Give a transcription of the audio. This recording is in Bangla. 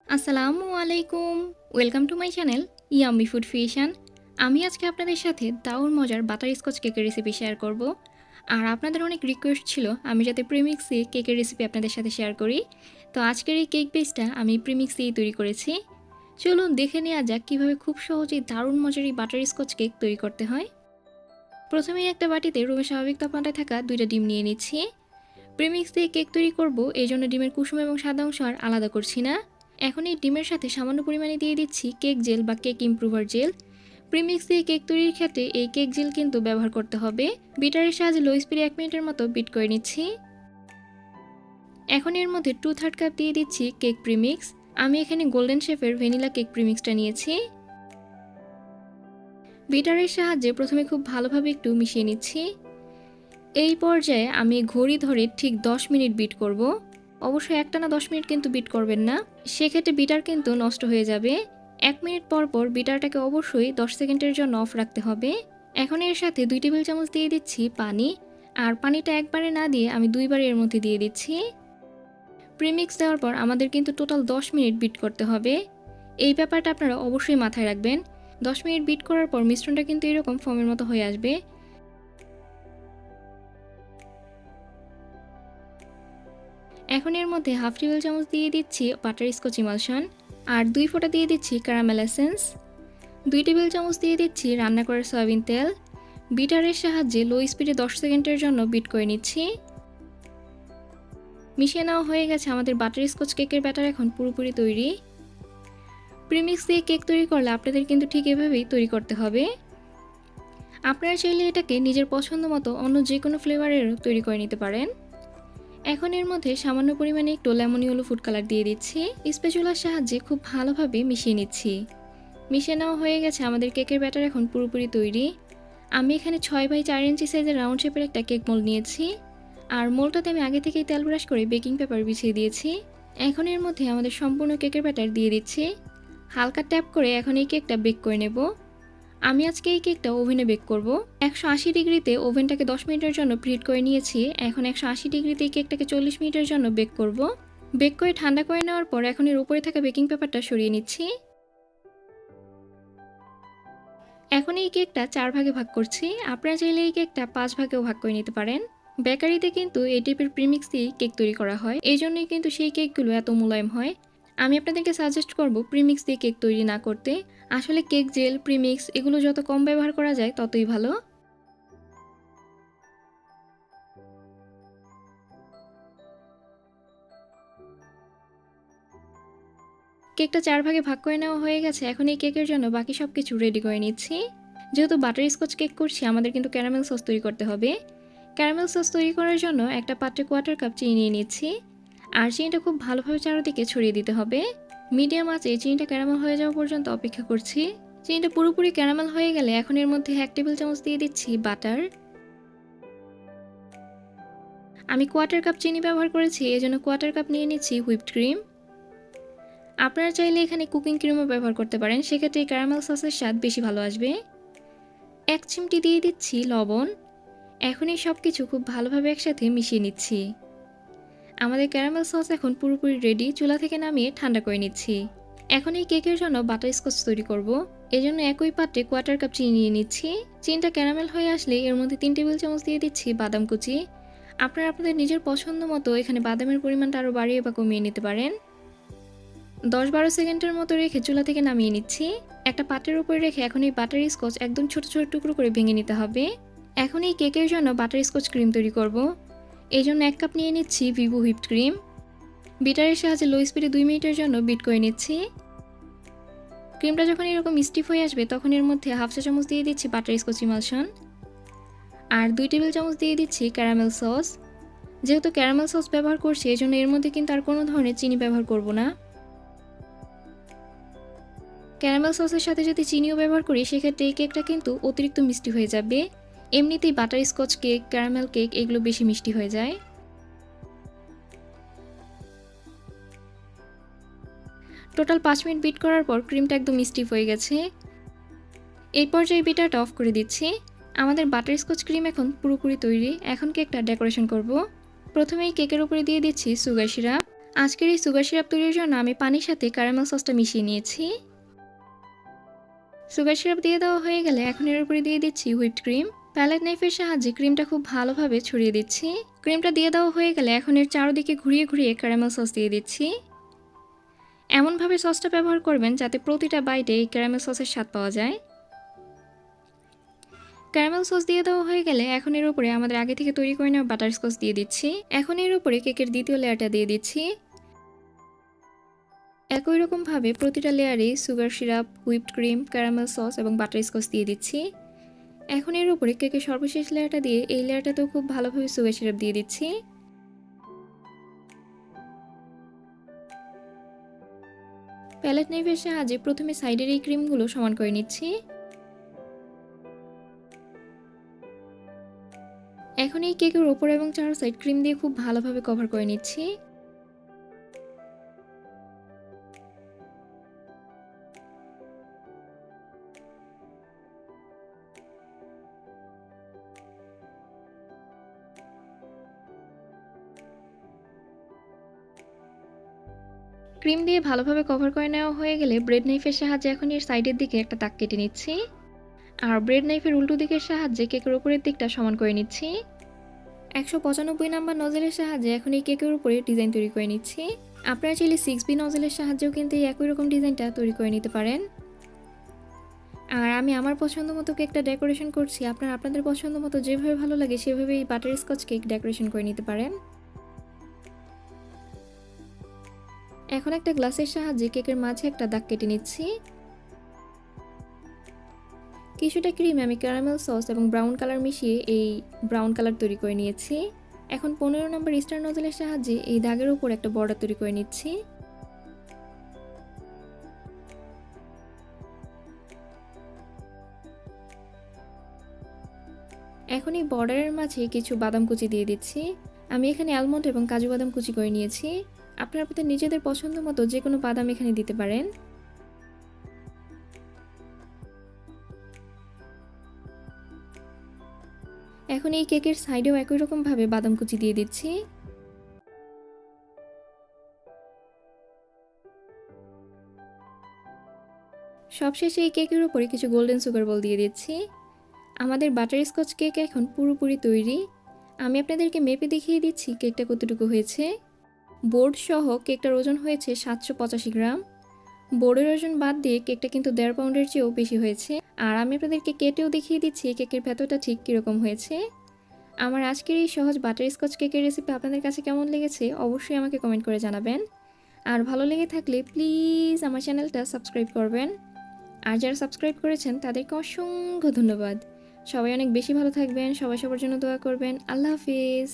আসসালামু আলাইকুম, welcome to my channel yummy food fusion. আমি আজকে আপনাদের সাথে দারুণ মজার বাটারস্কচ কেকের রেসিপি শেয়ার করব। আর আপনাদের অনেক রিকোয়েস্ট ছিল আমি যাতে প্রিমিক্সে কেকের রেসিপি আপনাদের সাথে শেয়ার করি। তো আজকের এই কেক বেসটা আমি প্রিমিক্সেই তৈরি করেছি। চলুন দেখে নেওয়া যাক কীভাবে খুব সহজেই দারুণ মজার এই বাটারস্কচ কেক তৈরি করতে হয়। প্রথমেই একটা বাটিতে রুমের স্বাভাবিক তাপমাত্রায় থাকা 2টা ডিম নিয়ে নিচ্ছি। প্রিমিক্স দিয়ে কেক তৈরি করব, এই জন্য ডিমের কুসুম এবং সাদা অংশ আর আলাদা করছি না। এখন এই ডিমের সাথে সামান্য পরিমাণে দিয়ে দিচ্ছি কেক জেল বা কেক ইমপ্রুভার জেল। প্রিমিক্স দিয়ে কেক তৈরির ক্ষেত্রে এই কেক জেল কিন্তু ব্যবহার করতে হবে। বিটারের সাহায্যে লো স্পিডে 1 মিনিটের মতো বিট করে নিচ্ছি। এখন এর মধ্যে 2/3 কাপ দিয়ে দিচ্ছি কেক প্রিমিক্স। আমি এখানে গোল্ডেন শেফের ভ্যানিলা কেক প্রিমিক্সটা নিয়েছি। বিটারের সাহায্যে প্রথমে খুব ভালোভাবে একটু মিশিয়ে নিচ্ছি। এই পর্যায়ে আমি ঘড়ি ধরে ঠিক 10 মিনিট বিট করব। অবশ্যই একটানা 10 মিনিট কিন্তু বিট করবেন না, সেক্ষেত্রে বিটার কিন্তু নষ্ট হয়ে যাবে। 1 মিনিট পর পর বিটারটাকে অবশ্যই 10 সেকেন্ডের জন্য অফ রাখতে হবে। এখন এর সাথে 2 টেবিল চামচ দিয়ে দিচ্ছি পানি। আর পানিটা একবারে না দিয়ে আমি 2বার এর মধ্যে দিয়ে দিচ্ছি। প্রিমিক্স দেওয়ার পর আমাদের কিন্তু টোটাল 10 মিনিট বিট করতে হবে। এই ব্যাপারটা আপনারা অবশ্যই মাথায় রাখবেন। 10 মিনিট বিট করার পর মিশ্রণটা কিন্তু এরকম ফোমের মতো হয়ে আসবে। এখন এর মধ্যে 1/2 টেবিল চামচ দিয়ে দিচ্ছি বাটারস্কচ ইমালশন আর 2 ফোঁটা দিয়ে দিচ্ছি ক্যারামেল এসেন্স। 2 টেবিল চামচ দিয়ে দিচ্ছি রান্না করা সয়াবিন তেল। বিটারের সাহায্যে লো স্পিডে 10 সেকেন্ডের জন্য বিট করে নিচ্ছি। মিশিয়ে নেওয়া হয়ে গেছে আমাদের বাটারস্কচ কেকের ব্যাটার এখন পুরোপুরি তৈরি। প্রিমিক্স দিয়ে কেক তৈরি করলে আপনাদের কিন্তু ঠিক এভাবেই তৈরি করতে হবে। আপনারা চাইলে এটাকে নিজের পছন্দ মতো অন্য যে কোনো ফ্লেভারেরও তৈরি করে নিতে পারেন। এখন এর মধ্যে সামান্য পরিমাণে একটু লেমন ইয়েলো ফুড কালার দিয়ে দিচ্ছি। স্প্যাচুলার সাহায্যে খুব ভালোভাবে মিশিয়ে নিচ্ছি। মিশিয়ে নেওয়া হয়ে গেছে আমাদের কেকের ব্যাটার এখন পুরোপুরি তৈরি। আমি এখানে 6x4 ইঞ্চি সাইজের রাউন্ড শেপের একটা কেক মোল্ড নিয়েছি। আর মোল্ডটাতে আমি আগে থেকেই তেল ব্রাশ করে বেকিং পেপার বিছিয়ে দিয়েছি। এখন এর মধ্যে আমাদের সম্পূর্ণ কেকের ব্যাটার দিয়ে দিচ্ছি। হালকা ট্যাপ করে এখন এই কেকটা বেক করে নেব। আমি আজকে এই কেকটা ওভেনে বেক করব। 180 ডিগ্রিতে ওভেনটাকে 10 মিনিটের জন্য প্রিহিট করে নিয়েছি। এখন 180 ডিগ্রিতে এই কেকটাকে 40 মিনিটের জন্য বেক করব। বেক করে ঠান্ডা করে নেওয়ার পর এখন এর উপরে থাকা বেকিং পেপারটা সরিয়ে নিচ্ছি। এখন এই কেকটা 4 ভাগে ভাগ করছি। আপনারা চাইলে এই কেকটা 5 ভাগেও ভাগ করে নিতে পারেন। বেকারিতে কিন্তু এই টাইপের প্রিমিক্স দিয়ে কেক তৈরি করা হয়, এই জন্যই কিন্তু সেই কেকগুলো এত মোলায়েম হয়। আমি আপনাদেরকে সাজেস্ট করব প্রিমিক্স দিয়ে কেক তৈরি না করতে। আসলে কেক জেল, প্রিমিক্স এগুলো যত কম ব্যবহার করা যায় ততই ভালো। কেকটা 4 ভাগে ভাগ করে নেওয়া হয়ে গেছে। এখন এই কেকের জন্য বাকি সব কিছু রেডি করে নিচ্ছি। যেহেতু বাটারস্কচ কেক করছি, আমাদের কিন্তু ক্যারামেল সস তৈরি করতে হবে। ক্যারামেল সস তৈরি করার জন্য একটা পাত্রে 1/4 কাপ চিনি নিয়ে নিচ্ছি। আর চিনিটা খুব ভালোভাবে চারদিকে ছড়িয়ে দিতে হবে। মিডিয়াম আঁচে চিনিটা ক্যারামেল হয়ে যাওয়া পর্যন্ত অপেক্ষা করছি। চিনিটা পুরোপুরি ক্যারামেল হয়ে গেলে এখন এর মধ্যে 1 টেবিল চামচ দিয়ে দিচ্ছি বাটার। আমি 1/4 কাপ চিনি ব্যবহার করেছি, এজন্য 1/4 কাপ নিয়ে নিচ্ছি হুইপড ক্রিম। আপনারা চাইলে এখানে কুকিং ক্রিমও ব্যবহার করতে পারেন, সেক্ষেত্রে এই ক্যারামেল সসের স্বাদ বেশি ভালো আসবে। 1 চিমটি দিয়ে দিচ্ছি লবণ। এখন এই সব কিছু খুব ভালোভাবে একসাথে মিশিয়ে নিচ্ছি। আমাদের ক্যারামেল সস এখন পুরোপুরি রেডি। চুলা থেকে নামিয়ে ঠান্ডা করে নিচ্ছি। এখন এই কেকের জন্য বাটারস্কচ তৈরি করব, এজন্য একই পাত্রে 1/4 কাপ চিনি নিয়ে নিচ্ছি। চিনিটা ক্যারামেল হয়ে আসলে এর মধ্যে 3 টেবিল চামচ দিয়ে দিচ্ছি বাদাম কুচি। আপনারা আপনাদের নিজের পছন্দ মতো এখানে বাদামের পরিমাণটা আরও বাড়িয়ে বা কমিয়ে নিতে পারেন। 10-12 সেকেন্ডের মতো রেখে চুলা থেকে নামিয়ে নিচ্ছি। একটা পাত্রের উপরে রেখে এখন এই বাটারস্কচ একদম ছোট ছোট টুকরো করে ভেঙে নিতে হবে। এখন এই কেকের জন্য বাটারস্কচ ক্রিম তৈরি করব, এই জন্য 1 কাপ নিয়ে নিচ্ছি ভিভো হুইপড ক্রিম। বিটারের সাহায্যে লো স্পিডে 2 মিনিটের জন্য বিট করে নিচ্ছি। ক্রিমটা যখন এরকম স্টিফ হয়ে আসবে তখন এর মধ্যে 1/2 চা চামচ দিয়ে দিচ্ছি বাটারস্কচ ইমালশন আর 2 টেবিল চামচ দিয়ে দিচ্ছি ক্যারামেল সস। যেহেতু ক্যারামেল সস ব্যবহার করছি, এই জন্য এর মধ্যে কিন্তু আর কোনো ধরনের চিনি ব্যবহার করব না। ক্যারামেল সসের সাথে যদি চিনিও ব্যবহার করি, সেক্ষেত্রে এই কেকটা কিন্তু অতিরিক্ত মিষ্টি হয়ে যাবে। এমনিতেই বাটারস্কচ কেক, ক্যারামেল কেক এগুলো বেশি মিষ্টি হয়ে যায়। টোটাল 5 মিনিট বিট করার পর ক্রিমটা একদম স্টিফ হয়ে গেছে। এই পর্যায়ে বিটারটা অফ করে দিচ্ছি। আমাদের বাটারস্কচ ক্রিম এখন পুরোপুরি তৈরি। এখন কেকটা ডেকোরেশন করব। প্রথমেই কেকের উপরে দিয়ে দিচ্ছি সুগার সিরাপ। আজকের এই সুগার সিরাপ তৈরির জন্য আমি পানির সাথে ক্যারামেল সসটা মিশিয়ে নিয়েছি। সুগার সিরাপ দিয়ে দেওয়া হয়ে গেলে এখন এর উপরে দিয়ে দিচ্ছি হুইপড ক্রিম। প্যালেট নাইফের সাহায্যে ক্রিমটা খুব ভালোভাবে ছড়িয়ে দিচ্ছি। ক্রিমটা দিয়ে দেওয়া হয়ে গেলে এখন এর চারদিকে ঘুরিয়ে ঘুরিয়ে ক্যারামেল সস দিয়ে দিচ্ছি। এমনভাবে সসটা ব্যবহার করবেন যাতে প্রতিটা বাইটে এই ক্যারামেল সসের স্বাদ পাওয়া যায়। ক্যারামেল সস দিয়ে দেওয়া হয়ে গেলে এখন এর উপরে আমাদের আগে থেকে তৈরি করে নেওয়া বাটারস্কচ দিয়ে দিচ্ছি। এখন এর উপরে কেকের দ্বিতীয় লেয়ারটা দিয়ে দিচ্ছি। একই রকমভাবে প্রতিটা লেয়ারে sugar syrup, whipped cream, caramel sauce এবং বাটারস্কচ দিয়ে দিচ্ছি। এখন এর উপরে কেকের সর্বশেষ লেয়ারটা দিয়ে এই লেয়ারটাতেও খুব ভালোভাবে সুগার সিরাপ দিয়ে দিচ্ছি। প্যালেট নাইফের সাহায্যে প্রথমে সাইডের এই ক্রিমগুলো সমান করে নিচ্ছি। এখন এই কেকের ওপর এবং চার সাইড ক্রিম দিয়ে খুব ভালোভাবে কভার করে নিচ্ছি। ক্রিম দিয়ে ভালোভাবে কভার করে নেওয়া হয়ে গেলে ব্রেড নাইফের সাহায্যে এখন এর সাইডের দিকে একটা দাগ কেটে নিচ্ছি। আর ব্রেড নাইফের উল্টো দিকের সাহায্যে কেকের উপরের দিকটা সমান করে নিচ্ছি। 195 নাম্বার নজলের সাহায্যে এখন এই কেকের উপরে ডিজাইন তৈরি করে নিচ্ছি। আপনারা চাইলে 6B নজলের সাহায্যেও কিন্তু এই একই রকম ডিজাইনটা তৈরি করে নিতে পারেন। আর আমি আমার পছন্দ মতো কেকটা ডেকোরেশন করছি। আপনারা আপনাদের পছন্দ মতো যেভাবে ভালো লাগে সেভাবে এই বাটারস্কচ কেক ডেকোরেশন করে নিতে পারেন। এখন একটা গ্লাসের সাহায্যে কেকের মাঝে একটা দাগ কেটে নিচ্ছি। কিছুটা ক্রিম আমি ক্যারামেল সস এবং ব্রাউন কালার মিশিয়ে এই ব্রাউন কালার তৈরি করে নিয়েছি। এখন 15 নম্বর স্টার নজলের সাহায্যে এই দাগের উপর একটা বর্ডার তৈরি করে নিচ্ছি। এখন এই বর্ডারের মাঝে কিছু বাদাম কুচি দিয়ে দিচ্ছি। আমি এখানে আলমন্ড এবং কাজু বাদাম কুচি করে নিয়েছি। আপনারা আপনাদের নিজেদের পছন্দ মতো যে কোনো বাদাম এখানে দিতে পারেন। এখন এই কেকের সাইডেও একই রকমভাবে বাদাম কুচি দিয়ে দিচ্ছি। সবশেষে এই কেকের উপরে কিছু গোল্ডেন সুগার বল দিয়ে দিচ্ছি। আমাদের বাটারস্কচ কেক এখন পুরোপুরি তৈরি। আমি আপনাদেরকে মেপে দেখিয়ে দিচ্ছি কেকটা কতটুকু হয়েছে। বোর্ড সহ কেকটার ওজন হয়েছে 785 গ্রাম। বোর্ডের ওজন বাদ দিয়ে কেকটা কিন্তু 1.5 পাউন্ডের চেয়েও বেশি হয়েছে। আর আমি আপনাদেরকে কেটেও দেখিয়ে দিচ্ছি কেকের ভেতরটা ঠিক কীরকম হয়েছে। আমার আজকের এই সহজ বাটারস্কচ কেকের রেসিপি আপনাদের কাছে কেমন লেগেছে অবশ্যই আমাকে কমেন্ট করে জানাবেন। আর ভালো লেগে থাকলে প্লিজ আমার চ্যানেলটা সাবস্ক্রাইব করবেন। আর যারা সাবস্ক্রাইব করেছেন তাদেরকে অসংখ্য ধন্যবাদ। সবাই অনেক বেশি ভালো থাকবেন, সবাই সবার জন্য দোয়া করবেন। আল্লাহ হাফিজ।